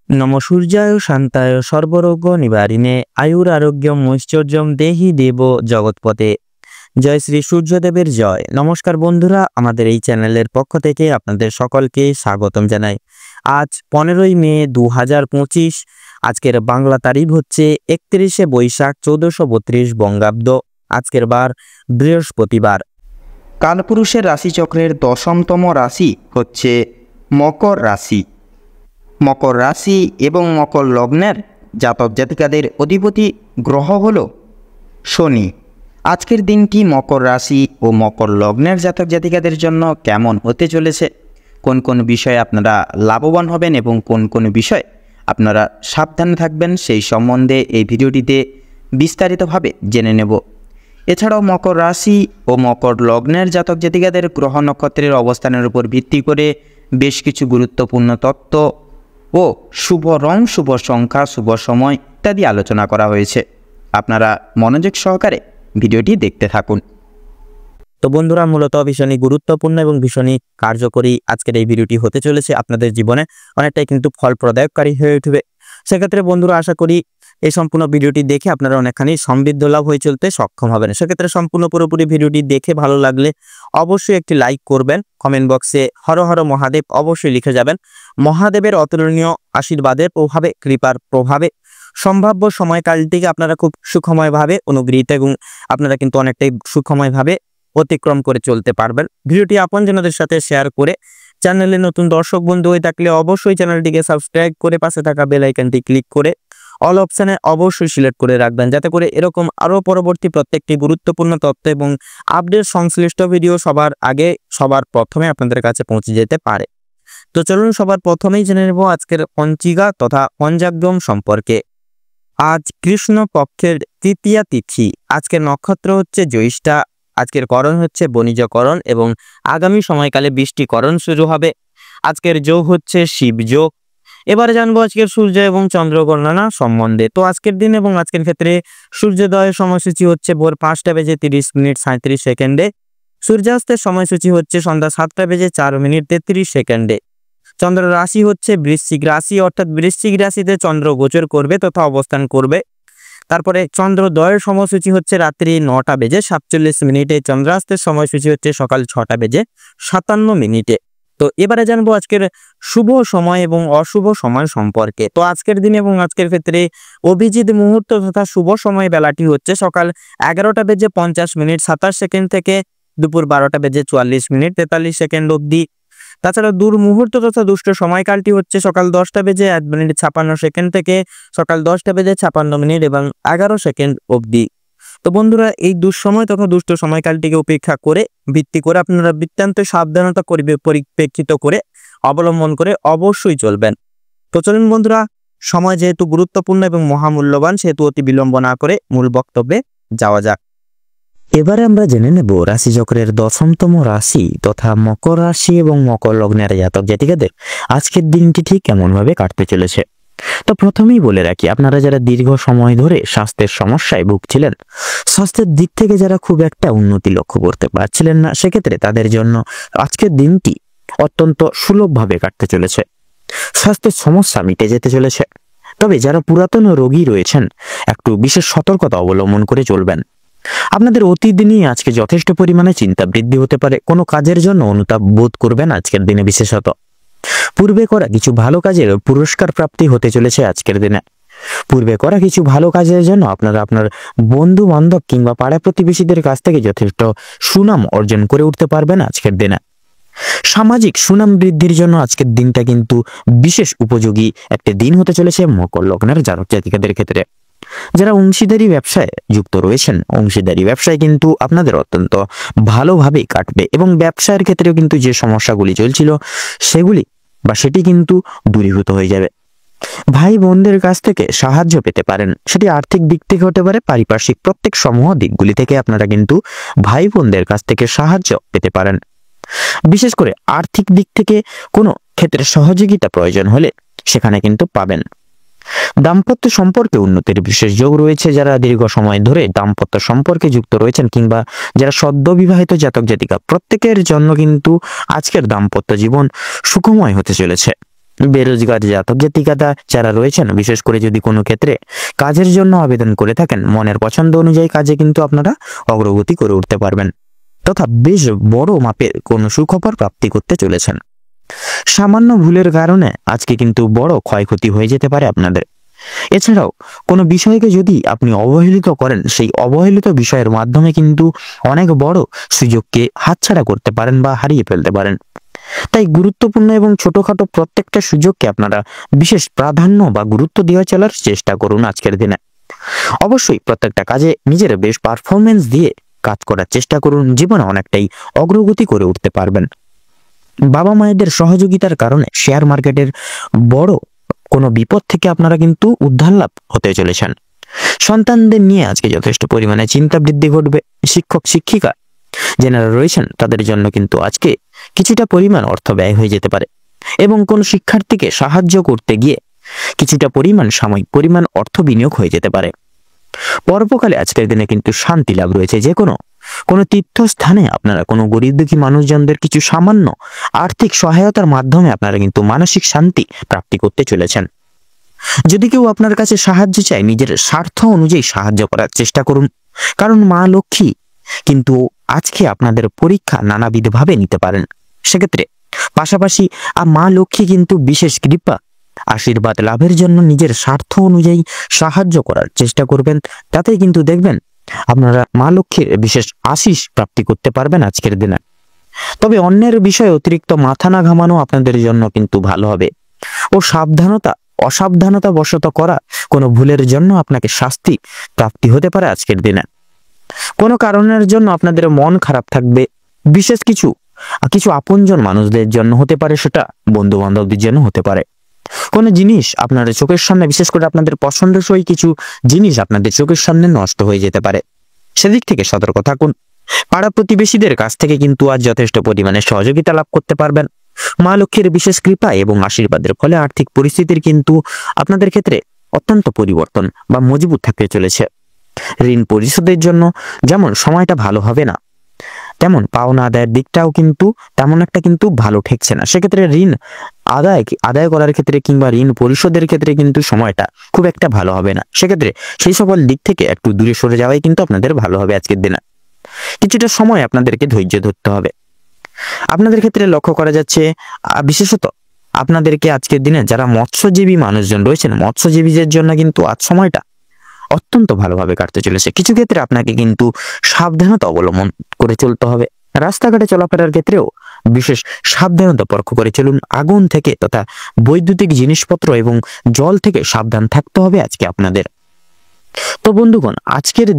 নম সূর্যায় শান্তায় সর্বরোগ নিবারিণে আয়ুরারোগ্যম ঐশ্বর্যম দেহি দেব জগৎপতে। জয় শ্রী সূর্যদেবের জয়। নমস্কার বন্ধুরা, আমাদের এই চ্যানেলের পক্ষ থেকে আপনাদের সকলকে স্বাগতম জানাই। আজ 15ই মে 2025। আজকের বাংলা তারিখ হচ্ছে 31শে বৈশাখ 1432 বঙ্গাব্দ। আজকের বার বৃহস্পতিবার। কালপুরুষের রাশিচক্রের 10তম রাশি হচ্ছে মকর রাশি। মকর রাশি এবং মকর লগ্নের জাতক জাতিকাদের অধিপতি গ্রহ হল শনি। আজকের দিনটি মকর রাশি ও মকর লগ্নের জাতক জাতিকাদের জন্য কেমন হতে চলেছে, কোন কোন বিষয়ে আপনারা লাভবান হবেন এবং কোন কোন বিষয়ে আপনারা সাবধানে থাকবেন, সেই সম্বন্ধে এই ভিডিওটিতে বিস্তারিতভাবে জেনে নেব। এছাড়াও মকর রাশি ও মকর লগ্নের জাতক জাতিকাদের গ্রহ নক্ষত্রের অবস্থানের উপর ভিত্তি করে বেশ কিছু গুরুত্বপূর্ণ তত্ত্ব ও শুভ রং, শুভ সংখ্যা, শুভ সময় ইত্যাদি আলোচনা করা হয়েছে। আপনারা মনোযোগ সহকারে ভিডিওটি দেখতে থাকুন। তো বন্ধুরা, মূলত ভীষণই গুরুত্বপূর্ণ এবং ভীষণই কার্যকরী আজকের এই ভিডিওটি হতে চলেছে। আপনাদের জীবনে অনেকটাই কিন্তু ফলপ্রদায়ককারী হয়ে উঠবে। সেক্ষেত্রে বন্ধুরা, আশা করি এই সম্পূর্ণ ভিডিওটি দেখে আপনারা অনেকখানি সমৃদ্ধ লাভ হয়ে চলতে সক্ষম হবেন। সেক্ষেত্রে সম্পূর্ণ পুরোপুরি ভিডিওটি দেখে ভালো লাগলে অবশ্যই একটি লাইক করবেন। কমেন্ট বক্সে হর হর মহাদেব অবশ্যই লিখে যাবেন। মহাদেবের অতুলনীয় আশীর্বাদের প্রভাবে, কৃপার প্রভাবে সম্ভাব্য সময়কালটিকে আপনারা খুব সুখময়ভাবে অনুগৃহীত এবং আপনারা কিন্তু অনেকটাই সুখময়ভাবে অতিক্রম করে চলতে পারবেন। ভিডিওটি আপনজনদের সাথে শেয়ার করে, চ্যানেলে নতুন দর্শক বন্ধু হয়ে থাকলে অবশ্যই চ্যানেলটিকে সাবস্ক্রাইব করে পাশে থাকা বেল আইকনটি ক্লিক করে অল অপশানে অবশ্যই সিলেক্ট করে রাখবেন, যাতে করে এরকম আরও পরবর্তী প্রত্যেকটি গুরুত্বপূর্ণ তথ্য এবং আপডেট সংশ্লিষ্ট ভিডিও সবার আগে, সবার প্রথমে আপনাদের কাছে পৌঁছে যেতে পারে। তো চলুন সবার প্রথমেই জেনে নেব আজকের পঞ্জিকা তথা পঞ্চাগ্রম সম্পর্কে। আজ কৃষ্ণ পক্ষের তৃতীয়া তিথি। আজকের নক্ষত্র হচ্ছে জ্যৈষ্ঠা। আজকের করণ হচ্ছে বণিজকরণ এবং আগামী সময়কালে বৃষ্টিকরণ শুরু হবে। আজকের যোগ হচ্ছে শিব যোগ। এবারে জানবো আজকের সূর্য এবং চন্দ্র গণনা সম্বন্ধে। তো আজকের দিন এবং আজকের ক্ষেত্রে সূর্যোদয়ের সময়সূচি হচ্ছে ভোর 5:30 সূর্যাস্তের সময়সূচি হচ্ছে সন্ধ্যা 7:04 চন্দ্র রাশি হচ্ছে বৃশ্চিক রাশি, অর্থাৎ বৃশ্চিক রাশিতে চন্দ্র গোচর করবে তথা অবস্থান করবে। তারপরে চন্দ্রোদয়ের সময়সূচি হচ্ছে রাত্রি 9:47। চন্দ্রাস্তের সময়সূচি হচ্ছে সকাল 6:57। তো এবারে জানবো আজকের শুভ সময় এবং অশুভ সময় সম্পর্কে। তো আজকের দিন এবং আজকের ক্ষেত্রে অভিজিৎ মুহূর্ত তথা শুভ সময় বেলাটি হচ্ছে সকাল 11:50 থেকে দুপুর 12:44 অবধি। তাছাড়া দুর্মুহূর্ত তথা দুষ্ট সময়কালটি হচ্ছে সকাল 10:51 থেকে সকাল 10:56 এবং 11 অবধি। তো বন্ধুরা, এই দুঃসময় তথা দুষ্ট সময়কালটিকে উপেক্ষা করে, ভিত্তি করে আপনারা বৃত্তান্ত সাবধানতা পরিপ্রেক্ষিত করে অবলম্বন করে অবশ্যই চলবেন। তো চলুন বন্ধুরা, সময় যেহেতু গুরুত্বপূর্ণ এবং মহামূল্যবান, সেহেতু অতি বিলম্ব না করে মূল বক্তব্যে যাওয়া যাক। এবারে আমরা জেনে নেব রাশিচক্রের 10তম রাশি তথা মকর রাশি এবং মকর লগ্নের জাতক জাতিকাদের আজকের দিনটি ঠিক কেমনভাবে কাটতে চলেছে। তো প্রথমেই বলে রাখি, আপনারা যারা দীর্ঘ সময় ধরে স্বাস্থ্যের সমস্যায় ভুগছিলেন, স্বাস্থ্যের দিক থেকে যারা খুব একটা উন্নতি লক্ষ্য করতে পারছিলেন না, সেক্ষেত্রে তাদের জন্য আজকের দিনটি অত্যন্ত সুলভভাবে কাটতে চলেছে। স্বাস্থ্যের সমস্যা মিটে যেতে চলেছে। তবে যারা পুরাতন রোগী রয়েছেন, একটু বিশেষ সতর্কতা অবলম্বন করে চলবেন। আপনাদের অতীত নিয়ে আজকে যথেষ্ট পরিমাণে চিন্তা বৃদ্ধি হতে পারে। কোনো কাজের জন্য অনুতাপ বোধ করবেন আজকের দিনে। বিশেষত পূর্বে করা কিছু ভালো কাজের পুরস্কার প্রাপ্তি হতে চলেছে আজকের দিনে। পূর্বে করা কিছু ভালো কাজের জন্য আপনারা আপনার বন্ধু বান্ধব কিংবা পাড়া প্রতিবেশীদের কাছ থেকে যথেষ্ট সুনাম অর্জন করে উঠতে পারবেন আজকের দিনে। সামাজিক সুনাম বৃদ্ধির জন্য আজকের দিনটা কিন্তু বিশেষ উপযোগী একটি দিন হতে চলেছে মকর লগ্নের জাতক জাতিকাদের ক্ষেত্রে। যারা অংশীদারি ব্যবসায় যুক্ত রয়েছেন, অংশীদারি ব্যবসায় কিন্তু আপনাদের অত্যন্ত ভালোভাবেই কাটবে এবং ব্যবসায়ের ক্ষেত্রেও কিন্তু যে সমস্যাগুলি চলছিল সেটি কিন্তু দূরীভূত হয়ে যাবে। ভাই বোনদের কাছ থেকে সাহায্য পেতে পারেন, সেটি আর্থিক দিক থেকে হতে পারে, পারিপার্শ্বিক প্রত্যেক সমূহ দিকগুলি থেকে আপনারা কিন্তু ভাই বোনদের কাছ থেকে সাহায্য পেতে পারেন। বিশেষ করে আর্থিক দিক থেকে কোনো ক্ষেত্রে সহযোগিতা প্রয়োজন হলে সেখানে কিন্তু পাবেন। দাম্পত্য সম্পর্কে উন্নতির বিশেষ যোগ রয়েছে। যারা দীর্ঘ সময় ধরে দাম্পত্য সম্পর্কে যুক্ত রয়েছেন কিংবা যারা সদ্য বিবাহিত জাতক জাতিকা, প্রত্যেকের জন্য কিন্তু আজকের দাম্পত্য জীবন সুখময় হতে চলেছে। বেরোজগার জাতক জাতিকারা যারা রয়েছেন, বিশেষ করে যদি কোনো ক্ষেত্রে কাজের জন্য আবেদন করে থাকেন, মনের পছন্দ অনুযায়ী কাজে কিন্তু আপনারা অগ্রগতি করে উঠতে পারবেন তথা বেশ বড় মাপের কোনো সুখবর প্রাপ্তি করতে চলেছেন। সামান্য ভুলের কারণে আজকে কিন্তু বড় ক্ষয়ক্ষতি হয়ে যেতে পারে আপনাদের। এছাড়াও কোনো বিষয়কে যদি আপনি অবহেলিত করেন, সেই অবহেলিত বিষয়ের মাধ্যমে কিন্তু অনেক বড় সুযোগকে হাতছাড়া করতে পারেন বা হারিয়ে ফেলতে পারেন। তাই গুরুত্বপূর্ণ এবং ছোটখাটো প্রত্যেকটা সুযোগকে আপনারা বিশেষ প্রাধান্য বা গুরুত্ব দিয়ে চলার চেষ্টা করুন আজকের দিনে। অবশ্যই প্রত্যেকটা কাজে নিজের বেশ পারফরমেন্স দিয়ে কাজ করার চেষ্টা করুন, জীবনে অনেকটাই অগ্রগতি করে উঠতে পারবেন। বাবা মায়েদের সহযোগিতার কারণে শেয়ার মার্কেটের বড় কোনো বিপদ থেকে আপনারা কিন্তু উদ্ধার লাভ হতে চলেছেন। সন্তানদের নিয়ে আজকে যথেষ্ট পরিমাণে চিন্তা বৃদ্ধি ঘটবে। শিক্ষক শিক্ষিকা যারা রয়েছেন তাদের জন্য কিন্তু আজকে কিছুটা পরিমাণ অর্থ ব্যয় হয়ে যেতে পারে এবং কোনো শিক্ষার্থীকে সাহায্য করতে গিয়ে কিছুটা সাময়িক পরিমাণ অর্থ বিনিয়োগ হয়ে যেতে পারে। পরোপকালে আজকের দিনে কিন্তু শান্তি লাভ রয়েছে। যে কোনো তীর্থস্থানে আপনারা কোনো গরিব দুঃখী মানুষজনদের কিছু সামান্য আর্থিক সহায়তার মাধ্যমে আপনারা কিন্তু মানসিক শান্তি প্রাপ্তি করতে চলেছেন। যদি কেউ আপনার কাছে সাহায্য চায়, নিজের স্বার্থ অনুযায়ী সাহায্য করার চেষ্টা করুন, কারণ মা লক্ষ্মী কিন্তু আজকে আপনাদের পরীক্ষা নানাবিধভাবে নিতে পারেন। সেক্ষেত্রে পাশাপাশি মা লক্ষ্মী কিন্তু বিশেষ কৃপা আশীর্বাদ লাভের জন্য নিজের স্বার্থ অনুযায়ী সাহায্য করার চেষ্টা করবেন। তাতেই কিন্তু দেখবেন আপনারা মা লক্ষ্মীর বিশেষ আশীষ প্রাপ্তি করতে পারবেন আজকের দিনে। তবে অন্যের বিষয়ে অতিরিক্ত মাথা না ঘামানো আপনাদের জন্য কিন্তু ভালো হবে ও অসাবধানতা বশত করা কোনো ভুলের জন্য আপনাকে শাস্তি প্রাপ্তি হতে পারে আজকের দিনে। কোনো কারণের জন্য আপনাদের মন খারাপ থাকবে, বিশেষ কিছু আপনজন মানুষদের জন্য হতে পারে, সেটা বন্ধু বান্ধবদের জন্য হতে পারে। কোনো জিনিস আপনাদের চোখের সামনে, বিশেষ করে আপনাদের পছন্দসই কিছু জিনিস আপনাদের চোখের সামনে নষ্ট হয়ে যেতে পারে, সেদিক থেকে সতর্ক থাকুন। পাড়া প্রতিবেশীদের কাছ থেকে কিন্তু আজ যথেষ্ট পরিমাণে সহযোগিতা লাভ করতে পারবেন। মা লক্ষ্মীর বিশেষ কৃপা এবং আশীর্বাদের ফলে আর্থিক পরিস্থিতির কিন্তু আপনাদের ক্ষেত্রে অত্যন্ত পরিবর্তন বা মজবুত থাকতে চলেছে। ঋণ পরিশোধের জন্য যেমন সময়টা ভালো হবে না, তেমন পাওনা আদায়ের দিকটাও কিন্তু তেমন একটা কিন্তু ভালো ঠেকছে না। সেক্ষেত্রে ঋণ আদায় করার ক্ষেত্রে কিংবা ঋণ পরিশোধের ক্ষেত্রে কিন্তু সময়টা খুব একটা ভালো হবে না। সেক্ষেত্রে সেই সকল দিক থেকে একটু দূরে সরে যাওয়াই কিন্তু আপনাদের ভালো হবে আজকের দিনে। কিছুটা সময় আপনাদেরকে ধৈর্য ধরতে হবে। আপনাদের ক্ষেত্রে লক্ষ্য করা যাচ্ছে বিশেষত আপনাদেরকে আজকের দিনে যারা মৎস্যজীবী মানুষজন রয়েছেন, মৎস্যজীবীদের জন্য কিন্তু আজ সময়টা অত্যন্ত ভালোভাবে কাটতে চলেছে। কিছু ক্ষেত্রে আপনাকে কিন্তু সাবধানতা অবলম্বন করে চলতে হবে। রাস্তাঘাটে চলাফেরার ক্ষেত্রেও বিশেষ সাবধানতা পরখ করে চলুন। আগুন থেকে তথা বৈদ্যুতিক জিনিসপত্র এবং জল থেকে সাবধান থাকতে হবে আজকে আপনাদের। তো বন্ধুগণ, আজকের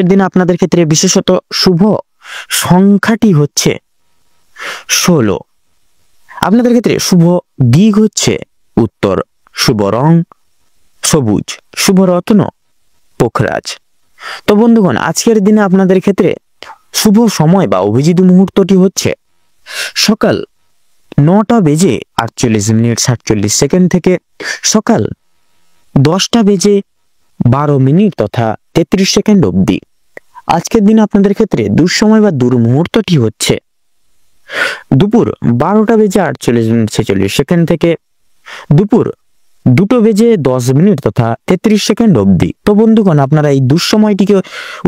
দিনে আপনাদের ক্ষেত্রে বিশেষত শুভ সংখ্যাটি হচ্ছে 16। আপনাদের ক্ষেত্রে শুভ দিক হচ্ছে উত্তর, শুভ রং সবুজ, শুভ রত্ন পোখরাজ। তো বন্ধুগণ, আজকের দিনে আপনাদের ক্ষেত্রে শুভ সময় বা অভিজিৎ মুহূর্তটি হচ্ছে সকাল 9:48:47 থেকে সকাল 10:12 তথা 33 অবধি। আজকের দিনে আপনাদের ক্ষেত্রে দুঃসময় বা দুর্মুহূর্তটি হচ্ছে দুপুর 12:48:46 থেকে দুপুর 2:10 তথা 33 অবধি। তো বন্ধুগণ, আপনারা এই দুঃসময়টিকে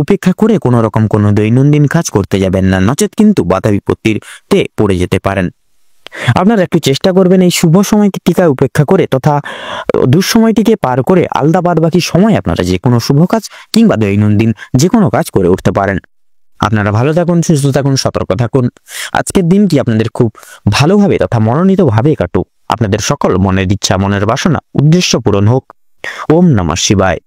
উপেক্ষা করে কোনো রকম কোনো দৈনন্দিন কাজ করতে যাবেন না, নচেত কিন্তু বাধা বিপত্তিতে পড়ে যেতে পারেন। আপনারা একটু চেষ্টা করবেন এই শুভ সময়টিকে উপেক্ষা করে তথা দুঃসময়টিকে পার করে আলাদা বাদ বাকি সময় আপনারা যে কোনো শুভ কাজ কিংবা দৈনন্দিন যে কোনো কাজ করে উঠতে পারেন। আপনারা ভালো থাকুন, সুস্থ থাকুন, সতর্ক থাকুন। আজকের দিনটি আপনাদের খুব ভালোভাবে তথা মনোনীতভাবে কাটুক। আপনাদের সকল মনের ইচ্ছা, মনের বাসনা, উদ্দেশ্য পূরণ হোক। ওম নমঃ শিবায়।